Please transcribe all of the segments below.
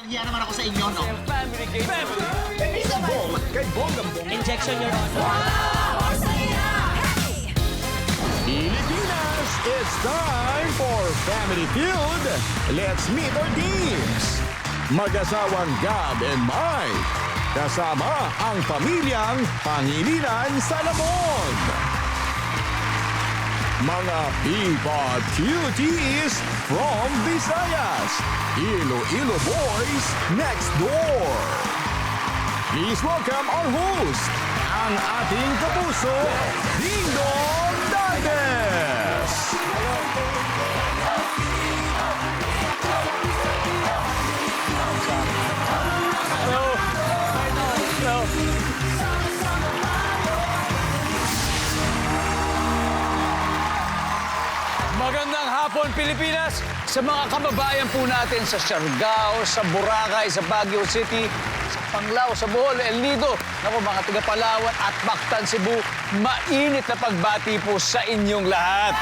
Hiya naman ako sa inyo, no? Family game. Kay Bonggang-Bong. Injection, Your Honor. Pilipinas, it's time for Family Feud. Let's meet our teams. Mag-asawang Gab and Mike. Kasama ang pamilyang Pangilinan Salamon. Mga P-Pod cuties from Visayas. Iloilo Boys next door. Please welcome our host, ang ating kapuso, Dingdong Dantes. Magandang hapon, Pilipinas! Sa mga kababayan po natin sa Siargao, sa Boracay, sa Baguio City, sa Panglao, sa Bohol, El Nido, naku, mga taga Palawan at Mactan, Cebu, mainit na pagbati po sa inyong lahat.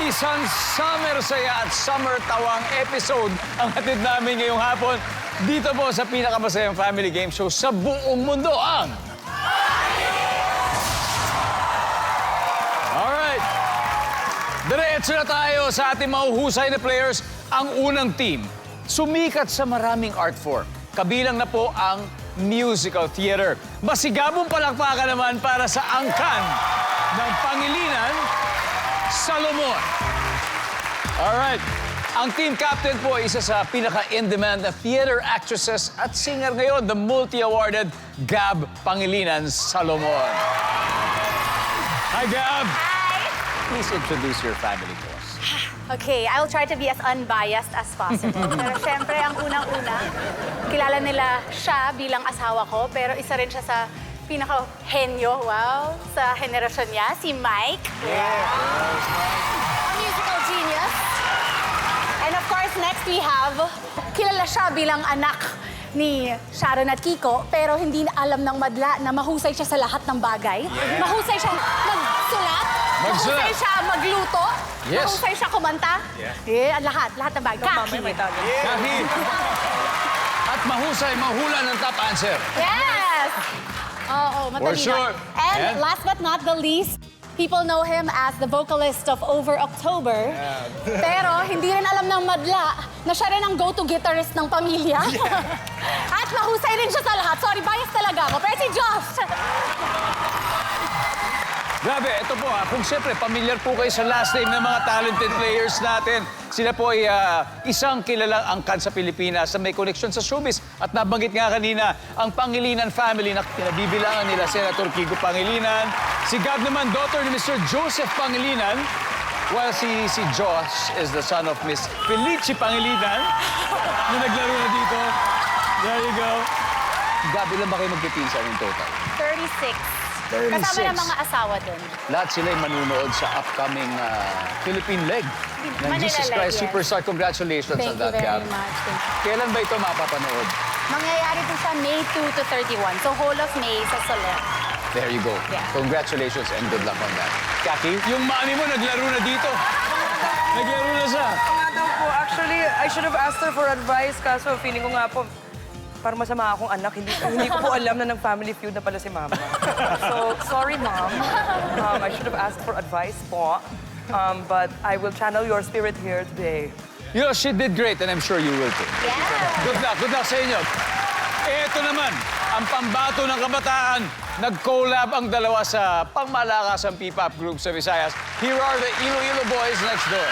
Isang summer saya at summer tawang episode ang hatid namin ngayong hapon dito po sa pinakamasayang family game show sa buong mundo, ang diretso na tayo sa ating mahuhusay na players. Ang unang team, sumikat sa maraming art form. Kabilang na po ang musical theater. Masigabong palakpakan naman para sa angkan ng Pangilinan Salomon. Alright. Ang team captain po ay isa sa pinaka-in-demand na theater actresses at singer ngayon, the multi-awarded Gab Pangilinan Salomon. Hi, Gab! Please introduce your family to us. Okay, I'll try to be as unbiased as possible. Pero syempre, ang unang-una, kilala nila siya bilang asawa ko, pero isa rin siya sa pinaka-henyo, wow, sa henerasyon niya, si Mike. Yeah. A musical genius. And of course, next we have, kilala siya bilang anak ni Sharon at Kiko, pero hindi na alam ng madla na mahusay siya sa lahat ng bagay. Yeah. Mahusay siya magsulat. Mahusay siya magluto. Yes. Mahusay siya kumanta. Yeah, lahat ng bagay. Kaki. Kahi. At mahusay, mahula ng top answer. Yes! Oo, For madali sure. na. And last but not the least, people know him as the vocalist of Over October. Pero hindi rin alam ng madla na siya rin ang go-to guitarist ng pamilya. At mahusay rin siya sa lahat. Sorry, bias talaga ako. Pero si Josh! Grabe, ito po kung siyempre pamilyar po kayo sa last name ng mga talented players natin. Sila po ay isang kilalang angkan sa Pilipinas na may koneksyon sa showbiz. At nabanggit nga kanina, ang Pangilinan family na pinabibilangan nila Senator Kiko Pangilinan. Si Gab naman, daughter ni Mr. Joseph Pangilinan. While si Josh is the son of Miss Felici Pangilinan na naglaro na dito. There you go. Gab, ilan ba kayo magpipinsan in total? 36. 36. Kasama ng mga asawa dun. Lahat sila ay manunood sa upcoming Philippine leg ng Manila Jesus leg, Christ yes. Superstar. Congratulations Thank on you that, very Gab. much. Thank you. Kailan ba ito mapapanood? Mangyayari po siya May 2 to 31. So whole of May sa Soler. There you go. Yeah. Congratulations and good luck on that. Kaki, yung mami mo naglaro na dito. Naglaro na siya. Nga daw po. Actually, I should have asked her for advice kaso feeling ko nga po, parang masama akong anak. Hindi ko po alam na nag-family feud na pala si Mama. So, sorry, Mom. I should have asked for advice po. But I will channel your spirit here today. You know, she did great and I'm sure you will too. Yeah. Good luck. Good luck sa inyo. Ito naman, ang pambato ng kabataan. Nag-collab ang dalawa sa pangmalakasang P-pop group sa Visayas. Here are the Iloilo Boys next door.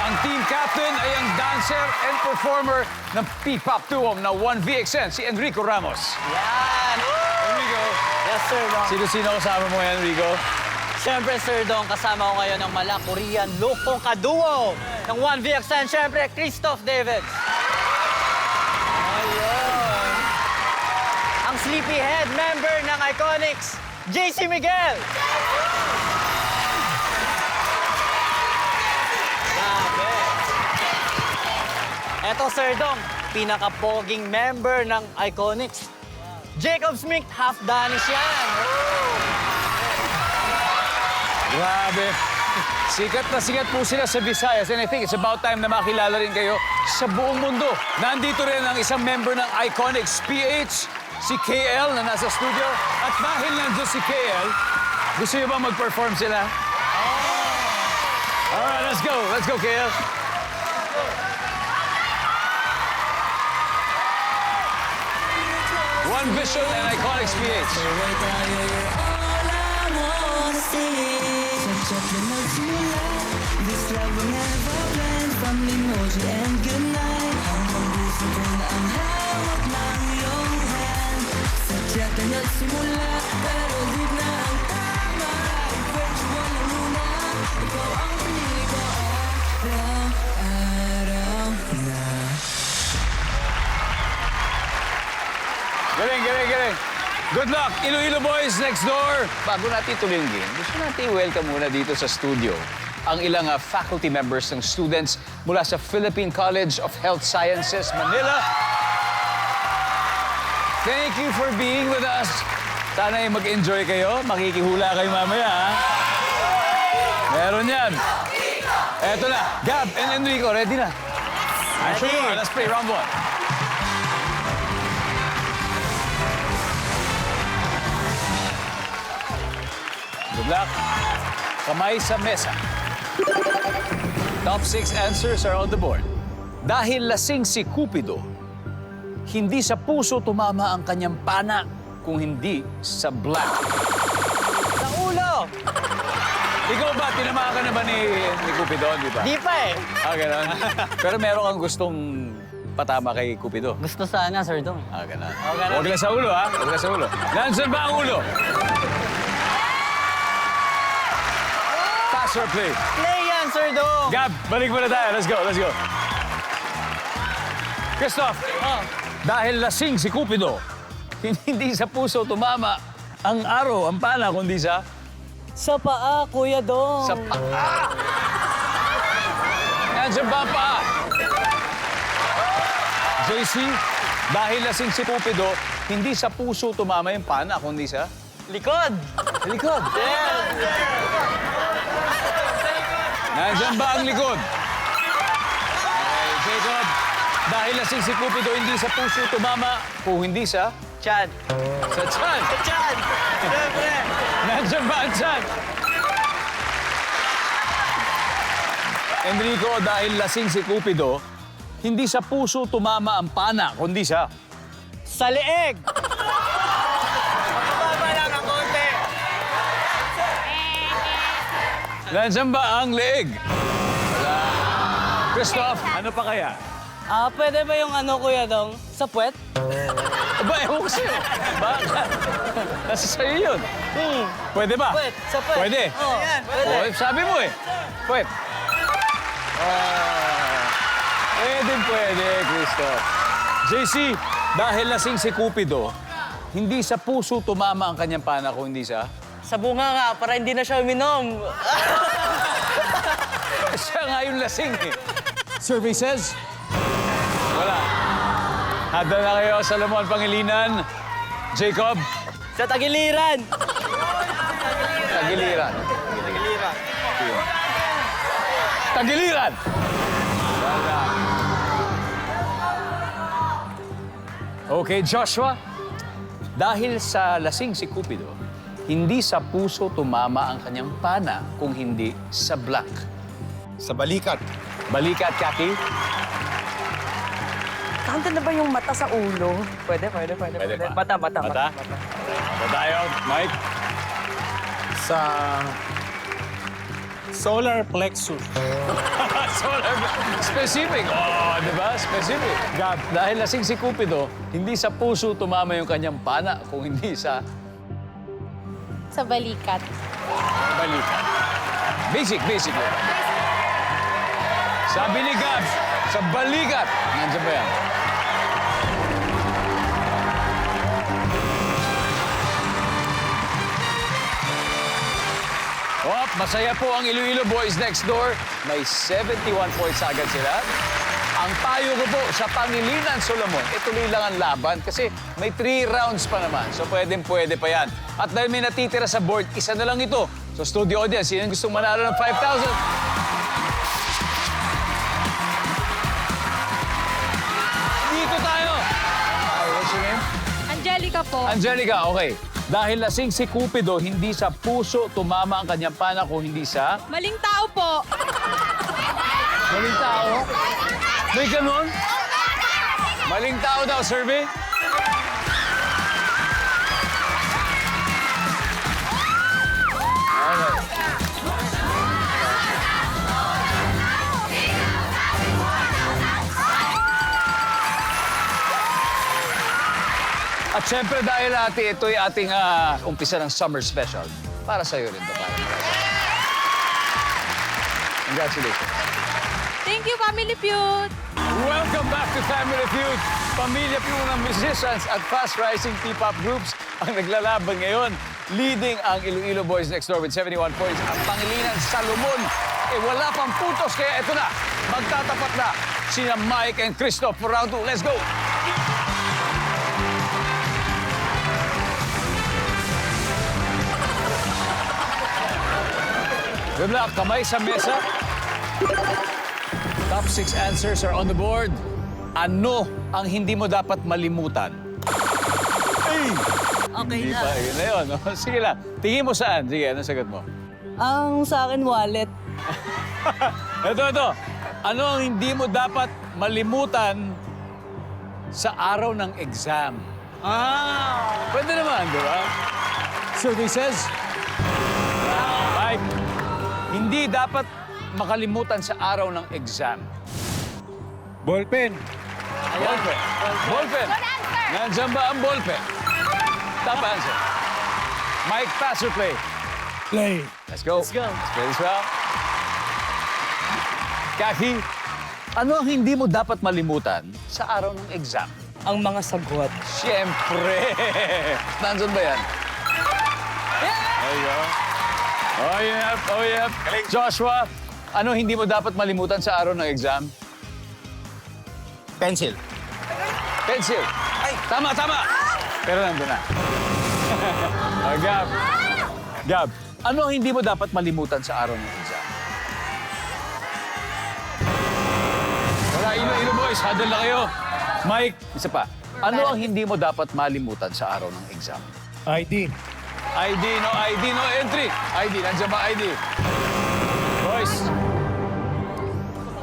Ang team captain ay ang dancer and performer ng P-pop duo na 1VXN, si Enrico Ramos. Yan! Enrico, Yes, Sir Dong. sino-sino kasama mo yan, Enrico? Siyempre, Sir Dong, kasama ko ngayon ang mala Korean lokong kaduo ng 1VXN. Siyempre, Christoph Davids. Ayun. Ang sleepyhead member ng Iconics, JC Miguel. Grabe. Eto, Sir Dong, pinaka-poging member ng Iconics, Jacob Smith, half Danish yan. Grabe. sikat po sila sa Visayas and I think it's about time na makilala rin kayo sa buong mundo. Nandito rin ang isang member ng Iconics PH, si KL na nasa studio. At dahil nandiyan si KL, gusto niyo ba mag-perform sila? Alright, let's go. Let's go, KL. One Vision and Iconics PH. Galing, galing, galing. Good luck, Iloilo Boys next door. Bago natin ituloy yung game, gusto natin i-welcome muna dito sa studio ang ilang faculty members ng students mula sa Philippine College of Health Sciences, Manila. Thank you for being with us. Sana ay mag-enjoy kayo. Makikihula kayo mamaya, ha? Meron yan. Eto na. Gab and Enrico, ready na? I'm sure. Let's play round one. Good luck. Kamay sa mesa. Top 6 answers are on the board. Dahil lasing si Cupido, hindi sa puso tumama ang kanyang pana kung hindi sa black. Sa ulo! Ikaw ba, tinamaan ka na ba ni Cupido, di ba? Di pa eh. Ah, ganun. Pero meron kang gustong patama kay Cupido. Gusto sana, Sir Dong. Ah, ganun. Oh, ganun. Huwag lang sa ulo, ha? Huwag lang sa ulo. Nandiyan ba ang ulo? Pass or play? Play yan, Sir Dong! Gab, balik muna tayo. Let's go, let's go. Christoph, dahil lasing si Cupido, hindi sa puso tumama ang araw, ang pana, kundi sa Sa paa, Kuya Dong. paa. Nandiyan ba ang paa? JC, dahil lasing si Cupido, hindi sa puso tumama yung pana, kundi sa Likod! likod. Yes! Nandiyan ba ang likod? Okay, Jacob, dahil lasing si Cupido, hindi sa puso tumama, kung hindi sa Chad. sa tiyan. Chad! Siyempre! Nandiyan ba ang tiyan? Enrico, dahil lasing si Cupido, hindi sa puso tumama ang pana, kundi sa Sa leeg! Mababa lang ang konti. Nandiyan ba ang leeg? Wala. Christoph, ano pa kaya? Pwede ba yung ano, Kuya Dong? Sa puwet? Aba, ewan ko sa'yo. Bakit? Nasa sa'yo yun. Pwede ba? Puwet, sa puwet. Pwede? Oo, pwede. Oh, sabi mo eh. Pwede. Pwede, Christoph. JC, dahil lasing si Cupido, hindi sa puso tumama ang kanyang pana, kung hindi sa Sa bunga nga, para hindi na siya uminom. siya nga yung lasing eh. Survey says? Wala. Handa na kayo, Salomon Pangilinan. Jacob, Sa tagiliran! Tagiliran. Tagiliran. Tagiliran! Wala. Okay, Joshua. Dahil sa lasing si Cupido, hindi sa puso tumama ang kanyang pana kung hindi sa black. Sa balikat. Balikat, Kaki. Kanta na ba yung mata sa ulo? Pwede. Pwede ba? Mata. Mata tayo, Mike. Sa solar plexus. Solar. Specific. Oh, di ba? Specific. Gab, dahil lasing si Cupido, hindi sa puso tumama yung kanyang pana kung hindi sa Sa balikat. balikat. Basic lang. Sabi ni Gab, sa balikat. Nandiyan ba yan? Masaya po ang Iloilo Boys next door. May 71 points agad sila. Ang payo ko po sa Pangilinan Solomon, ituloy lang ang laban kasi may 3 rounds pa naman. So pwede pa yan. At dahil may natitira sa board, isa na lang ito. So studio audience, sino yung gustong manalo ng 5,000? Dito tayo! Okay, what's your name? Angelica po. Angelica, okay. Dahil lasing si Cupido, hindi sa puso tumama ang kanyang pana kung hindi sa... Maling tao po. Maling tao? May ganun? Maling tao daw, survey? Okay. At syempre dahil ito ay ating umpisa ng summer special, para sa'yo rin to. Congratulations. Thank you, Family Feud. Welcome back to Family Feud. Pamilya po ng musicians at fast-rising P-pop groups ang naglalaban ngayon. Leading ang Iloilo Boys Next Door with 71 points. Ang Pangilinan Salomon, wala pang puntos. Kaya ito na, magtatapat na sina Mike and Christoph for round 2. Let's go! Good luck. Kamay sa mesa. Top 6 answers are on the board. Ano ang hindi mo dapat malimutan? Okay Hindi na. pa, yun na yun. no? Sige lang. Tingin mo saan? Sige, ano sagot mo? Ang sa akin, wallet. Ito. Ano ang hindi mo dapat malimutan sa araw ng exam? Pwede naman, di ba? Survey says, Mike, hindi dapat makalimutan sa araw ng exam. Ballpen. Ballpen. Ballpen. Good answer. Nandiyan ba ang ballpen? Top answer. Mike, pass or play? Play. Let's go. Let's go. Let's play this round. Kaki, ano ang hindi mo dapat malimutan sa araw ng exam? Ang mga sagot. Siyempre! Nandun ba yan? There you go. Oh, yep. Joshua, ano hindi mo dapat malimutan sa araw ng exam? Pencil. Pencil. Ay, tama. Pero nandun na. Oh, Gab, ano ang hindi mo dapat malimutan sa araw ng exam? Wala, Ilo boys, huddle na kayo. Mike, isa pa. Ano ang hindi mo dapat malimutan sa araw ng exam? ID. ID, no entry. ID, nandiyan ba ID? Boys.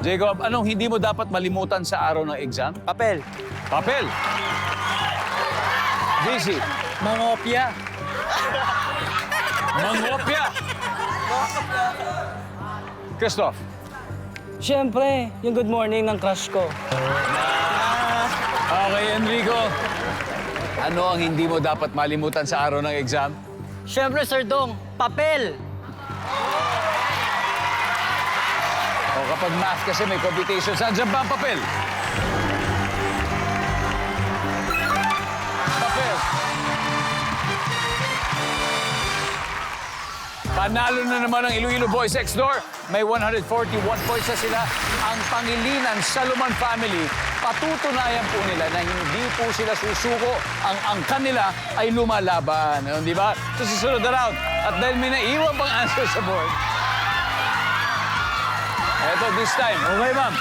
Jacob, anong hindi mo dapat malimutan sa araw ng exam? Papel. Papel. JC. Mangopya. Mangopya. Christoph. Siyempre, yung good morning ng crush ko. Okay, Enrico. Ano ang hindi mo dapat malimutan sa araw ng exam? Siyempre, Sir Dong, papel. O kapag math kasi may computation, saan dyan ba ang papel? Papel. Panalo na naman ang Iloilo Boys Next Door. May 141 points na sila. Ang Pangilinan Salomon family, patutunayan po nila na hindi po sila susuko. Ang angkan nila ay lumalaban. Di ba? Sa susunod na round. At dahil may naiwan pang answer sa board, eto, this time. Okay, ma'am.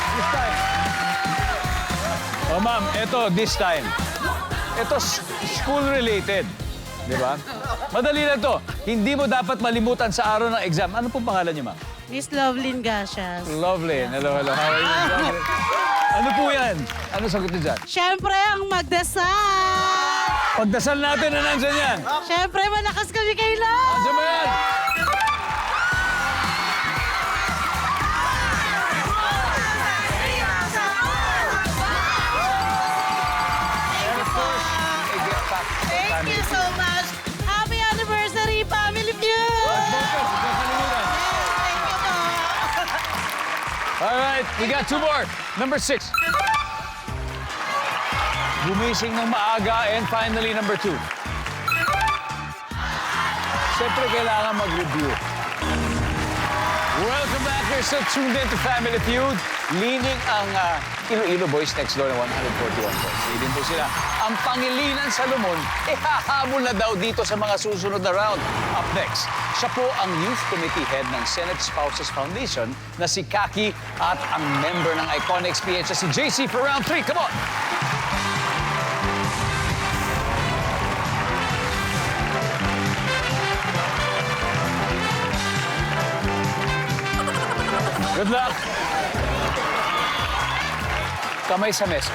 This time. Oh, ma'am, eto, this time. Ito, school-related. Di ba? Madali lang to. Hindi mo dapat malimutan sa araw ng exam. Ano pong pangalan niyo, ma'am? Miss Lovelyn Gasias. Lovely. Hello. How are you? Lovely. Ano po yan? Ano sagot niyo dyan? Siyempre, ang magdasal! Pagdasal natin na nandyan yan. Siyempre, malakas kami kay Lord! Nandyan ba yan? Thank you so much! Happy anniversary, Family Feud! Thank you po! All right, we got two more. Number 6. Gumising ng maaga and finally number 2. Siyempre kailangan mag-review. Welcome back. You're still tuned in to Family Feud. Leading ang Iloilo Boys Next Door na 141 points. Leading po sila. Ang Pangilinan Salomon, hahabol na daw dito sa mga susunod na round. Up next, siya po ang Youth Committee Head ng Senate Spouses Foundation na si Kaki at ang member ng Iconic Experience si JC for round 3. Come on! Good luck! Kamay sa mesa.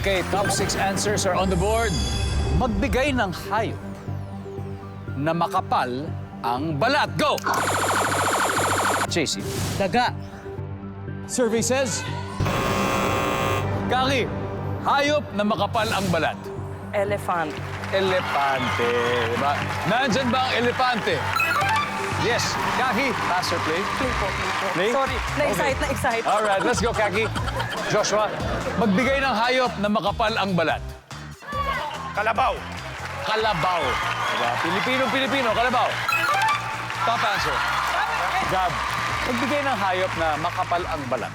Okay, top 6 answers are on the board. Magbigay ng hayop na makapal ang balat. Go! JC. Daga. Survey says... Kaki, hayop na makapal ang balat. Elephant. Elepante. Diba? Nandyan ba ang elepante? Yes. Kaki, pass or play? Play po. Play? Sorry, na-excite. Alright, let's go, Kaki. Joshua, magbigay ng hayop na makapal ang balat. Kalabaw. Kalabaw. Diba? Pilipino, kalabaw. Top answer. Gab, magbigay ng hayop na makapal ang balat.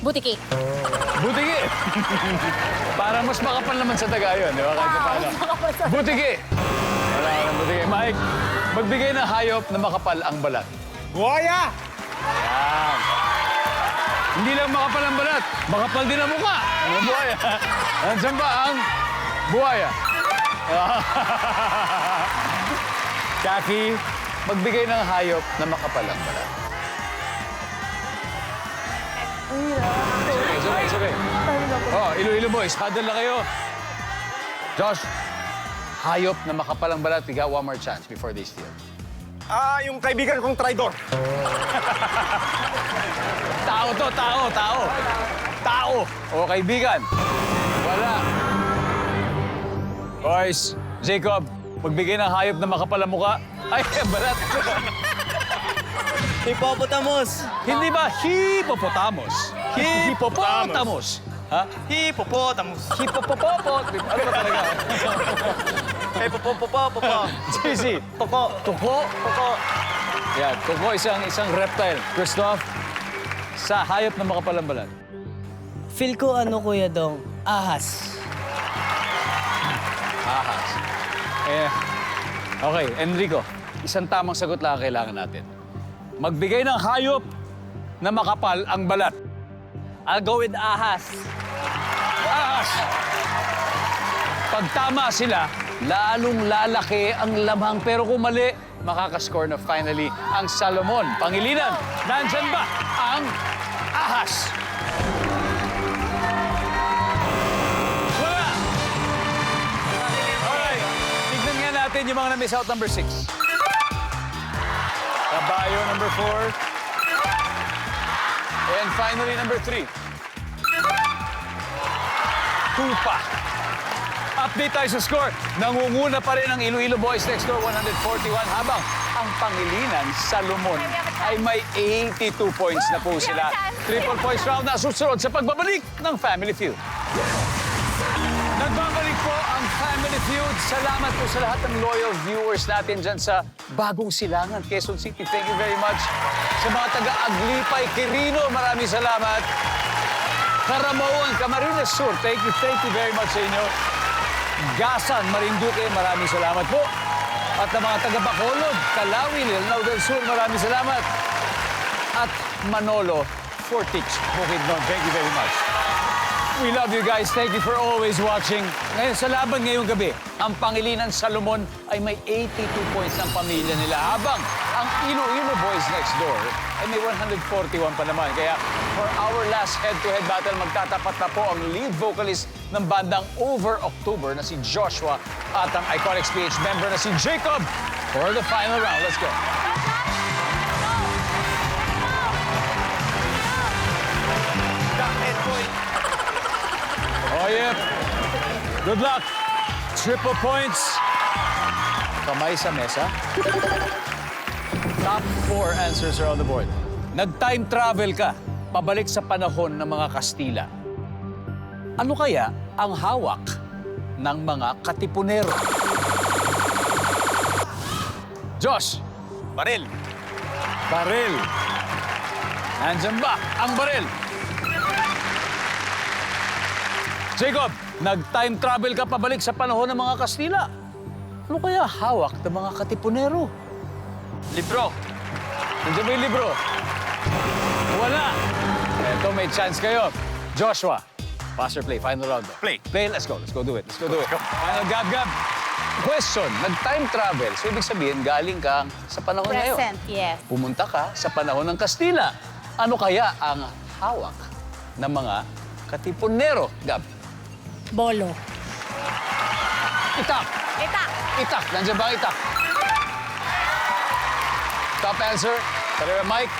Butiki. Butigi. Parang mas makapal naman sa taga yun, di ba? Kahit paano. Butigi. Wala ka ng butigi. Mike, magbigay ng hayop na makapal ang balat. Buhaya. Yan. Hindi lang makapal ang balat, makapal din ang mukha. Ang buhaya. Nandiyan ba ang buhaya? Kaki, magbigay ng hayop na makapal ang balat. It's okay. Oh, Iloilo Boys, huddle na kayo. Josh, hayop na makapal ang balat, we got one more chance before they steal. Yung kaibigan kong traidor. Tao to, tao. Tao. O kaibigan. Wala. Boys, Jacob, magbigay ng hayop na makapal ang mukha. Ay, balat. Hippopotamus. Hindi ba hippopotamus? Hippopotamus. Ha? Hippopotamus. Hippopopopot. Ano ba talaga? Hippopopopopo. JC. Toko. Tuko? Toko. Yan, tuko isang reptile. Christoph, sa hayop na makapal ang balat. Feel ko Kuya Dong, ahas. Ahas. Okay, Enrico, isang tamang sagot lang ang kailangan natin. Magbigay ng hayop na makapal ang balat. I'll go with ahas. Ahas! Pag tama sila, lalong lalaki ang lamang. Pero kung mali, makakascore na finally ang Salomon. Pangilinan, nandyan ba ang ahas? Wala! Alright, tignan nga natin yung mga na-miss out number 6. Kabayo, number 4. And finally, number 3. Tupa. Update tayo sa score. Nangunguna pa rin ang Iloilo Boys Next Door 141 habang ang Pangilinan Salomon ay may 82 points na po sila. Triple points round na susunod sa pagbabalik ng Family Feud. Nagbabalik po ang Family Feud. Salamat po sa lahat ng loyal viewers natin dyan sa Bagong Silangan, Quezon City. Thank you very much. Sa mga taga-Aglipay, Quirino, maraming salamat. Caramoan, Camarines Sur, thank you very much sa inyo. Gasan, Marinduque, maraming salamat po. At ang mga taga-Bacolod, Calawi, Lanao del Sur, maraming salamat. At Manolo, Fortich, Bukidnon, thank you very much. We love you guys. Thank you for always watching. Ngayon, sa laban ngayong gabi, ang Pangilinan Salomon ay may 82 points ng pamilya nila. Habang ang Iloilo Boys Next Door ay may 141 pa naman. Kaya for our last head-to-head battle, magtatapat na po ang lead vocalist ng bandang Over October na si Joshua at ang Iconic PH member na si Jacob for the final round. Let's go. Oh, yeah. Good luck. Triple points. Kamay sa mesa. Top 4 answers are on the board. Nag-time travel ka, pabalik sa panahon ng mga Kastila. Ano kaya ang hawak ng mga katipunero? Josh. Baril. Baril. Nandyan ba ang baril? Jacob, nag-time travel ka pabalik sa panahon ng mga Kastila. Ano kaya hawak ng mga katipunero? Libro. Nandiyan ba yung libro? Wala. Eto, may chance kayo. Joshua, pass or play? Final round. Play. Play, let's go. Let's go do it. Let's go do it. Final gab. Question, nag-time travel. So, ibig sabihin, galing ka sa panahon ngayon. Present, yes. Pumunta ka sa panahon ng Kastila. Ano kaya ang hawak ng mga katipunero, Gab? Bolo. Itak. Itak. Itak. Nandiyan ba ang itak? Top answer. Tara, Mike.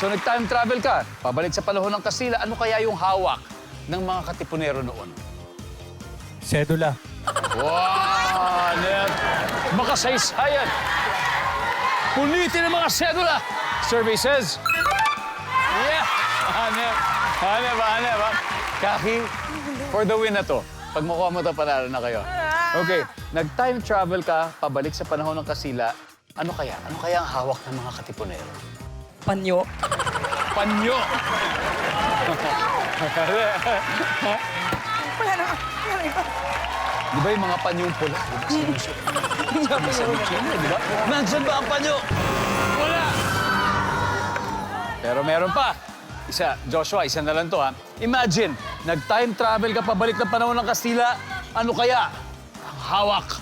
So, nag-time travel ka. Pabalik sa panahon ng Kastila. Ano kaya yung hawak ng mga katipunero noon? Sedula. Wow! Net. Makasaysayan. Punitin ang mga sedula. Survey says... Yeah! Hanep. Kaki, for the win na to. Pag makuha mo to, panalo na kayo. Okay, nag-time travel ka, pabalik sa panahon ng Kastila. Ano kaya? Ano kaya ang hawak ng mga katipunero? Panyo. Panyo! Wala na. Di ba yung mga panyong pula? Di ba? Sa Lucena, di ba? Nandiyan ba ang panyo? Wala! Pero meron pa. Joshua, isa na lang to, ha? Imagine, nag-time travel ka pabalik ng panahon ng Kastila. Ano kaya ang hawak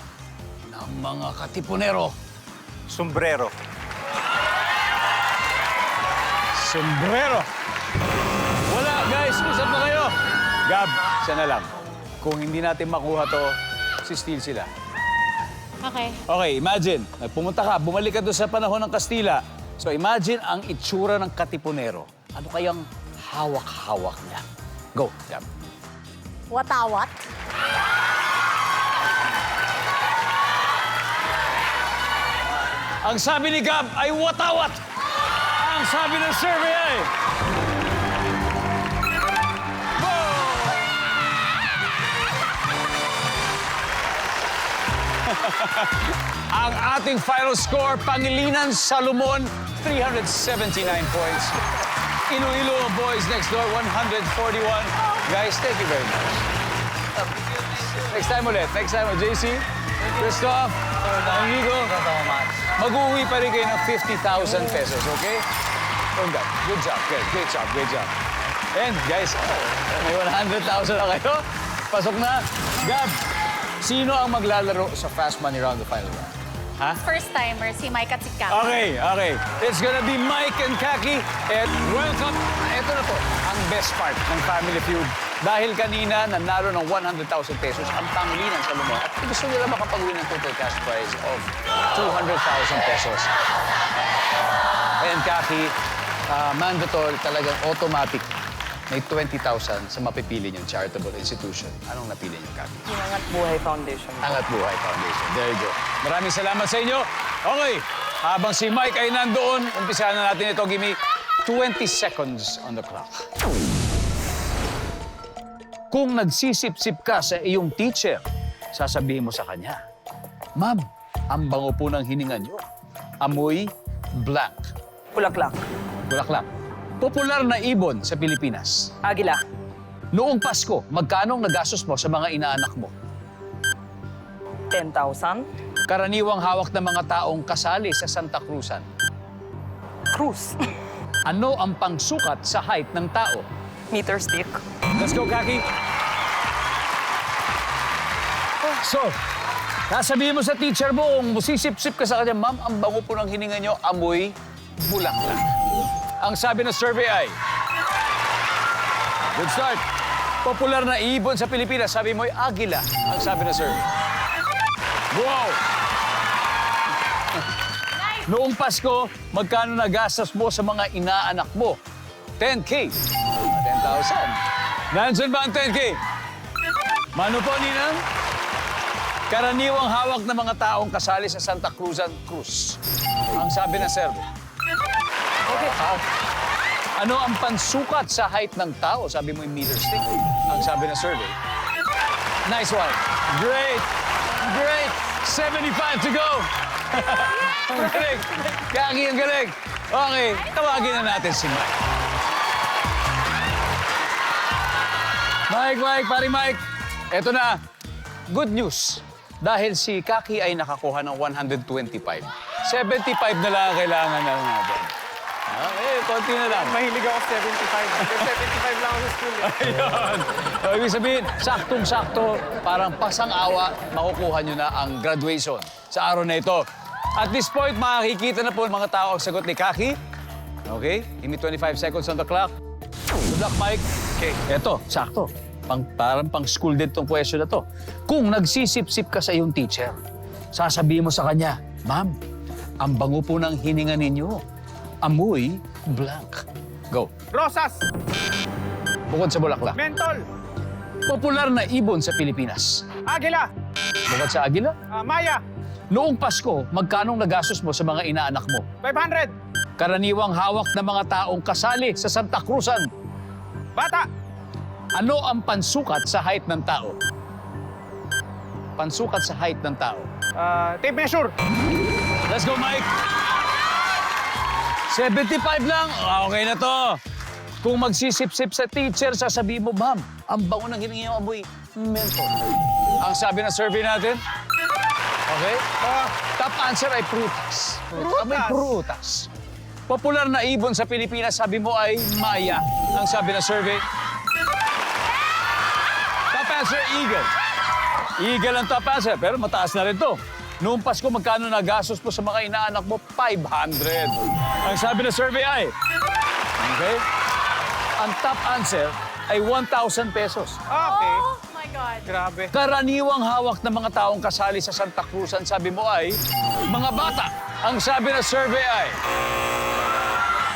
ng mga katipunero? Sombrero. Sombrero. Wala, guys. Usap na kayo. Gab, isa na lang. Kung hindi natin makuha to, si-steal sila. Okay. Okay, imagine, pumunta ka, bumalik ka doon sa panahon ng Kastila. So imagine ang itsura ng katipunero. Ano kayang hawak-hawak niya? Go, Gab. Watawat. Ang sabi ni Gab ay watawat. Ang sabi ng survey ay... Ang ating final score, Pangilinan Salomon, 379 points. Iloilo Boys Next Door, 141. Guys, thank you very much. Next time ulit. Next time, JC, Christoph, Amigo. Mag-uwi pa rin kayo ng 50,000 pesos, okay? Congrats. Good job. Great job. And guys, may 100,000 na kayo. Pasok na. Gab, sino ang maglalaro sa Fast Money Round, the final round? Ha? First timer, si Mike at si Kaki. Okay. It's gonna be Mike and Kaki. And welcome. Ito na po, ang best part ng Family Feud. Dahil kanina, nanalo ng 100,000 pesos ang Pangilinan sa Lumon. At gusto nila makapag-win ng total cash prize of 200,000 pesos. And Kaki, mandatory, talagang automatic. May 20,000 sa mapipili niyong charitable institution. Anong napili niyo, Kaki? Angat Buhay Foundation. Angat Buhay Foundation. There you go. Maraming salamat sa inyo. Okay, habang si Mike ay nandoon, umpisahan na natin ito. Give me 20 seconds on the clock. Kung nagsisip-sip ka sa iyong teacher, sasabihin mo sa kanya, Ma'am, ang bango po ng hininga niyo. Amoy blank. Bulaklak. Bulaklak. Popular na ibon sa Pilipinas. Agila. Noong Pasko, magkano ang nagastos mo sa mga inaanak mo? 10,000. Karaniwang hawak ng mga taong kasali sa Santa Cruzan. Cruz. Ano ang pangsukat sa height ng tao? Meter stick. Let's go, Kaki. So, sasabihin mo sa teacher mo, kung musisip-sip ka sa kanya, Ma'am, ang bango po ng hininga niyo, amoy bulaklak. Ang sabi ng survey ay... Good start. Popular na ibon sa Pilipinas, sabi mo ay agila. Ang sabi ng survey. Wow! Noong Pasko, magkano nagastos mo sa mga inaanak mo? 10K. 10,000. Nandyan ba ang 10K? Mano po, Ninang? Karaniwang hawak ng mga taong kasali sa Santa Cruzan Cruz. Ang sabi ng survey. Okay. Ano ang pansukat sa height ng tao? Sabi mo yung meter stick. Ang sabi ng survey. Nice one. Great. 75 to go. Ang galing. Kaki, ang galing. Okay, tawagin na natin si Mike. Mike, pari Mike. Eto na, good news. Dahil si Kaki ay nakakuha ng 125. 75 na lang ang kailangan na natin. Okay, konti na lang. Mahilig ako 75. 75 lang ako sa school. Ayun. So, ibig sabihin, saktong-sakto, parang pasang-awa, makukuha nyo na ang graduation sa araw na ito. At this point, makikita na po ang mga tao ang sagot ni Kaki. Okay? Give me 25 seconds on the clock. Good luck, Mike. Okay. Eto, sakto. Parang pang-school din tong question na to. Kung nagsisip-sip ka sa iyong teacher, sasabihin mo sa kanya, Ma'am, ang bango po ng hininga ninyo. Amoy blank. Go. Rosas. Bukod sa bulaklak. Mentol. Popular na ibon sa Pilipinas. Agila. Bukod sa agila. Maya. Noong Pasko, magkanong nagastos mo sa mga inaanak mo? 500. Karaniwang hawak ng mga taong kasali sa Santa Cruzan. Bata. Ano ang pansukat sa height ng tao? Pansukat sa height ng tao. Tape measure. Let's go, Mike! 75 lang. Okay na to. Kung magsisip-sip sa teacher, sasabihin mo, Ma'am, ang bango ng hininga yung amoy menthol. Ang sabi ng survey natin? Okay? Top answer ay prutas. Amoy prutas. Popular na ibon sa Pilipinas, sabi mo ay maya. Ang sabi ng survey? Top answer, eagle. Eagle ang top answer, pero mataas na rin to. Noong Pasko, magkano nagastos mo sa mga inaanak mo? 500. Ang sabi ng survey ay... Okay? Ang top answer ay 1,000 pesos. Okay. Oh my God. Grabe. Karaniwang hawak ng mga taong kasali sa Santa Cruzan, sabi mo ay mga bata. Ang sabi ng survey ay...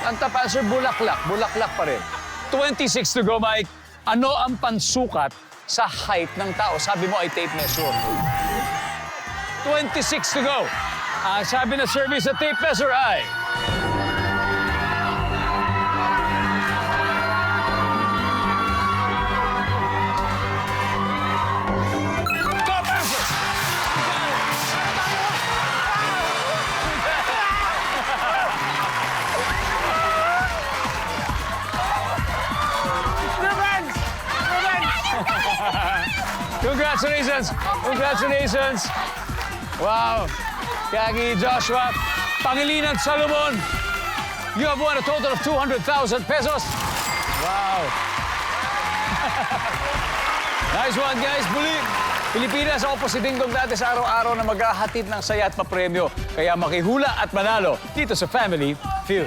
Ang top answer, bulaklak. Bulaklak pa rin. 26 to go, Mike. Ano ang pansukat sa height ng tao? Sabi mo ay tape measure. 26 to go. Ang sabi ng survey sa tape measure ay... Top answer! Revenge! Congratulations! Congratulations! Wow! Kagi Joshua, Pangilinan Salomon, you have won a total of 200,000 pesos. Wow! Nice one, guys. Believe, Pilipinas ang oppositingdong dati sa araw-araw na maghahatid ng saya at papremyo. Kaya makihula at manalo dito sa Family Feud.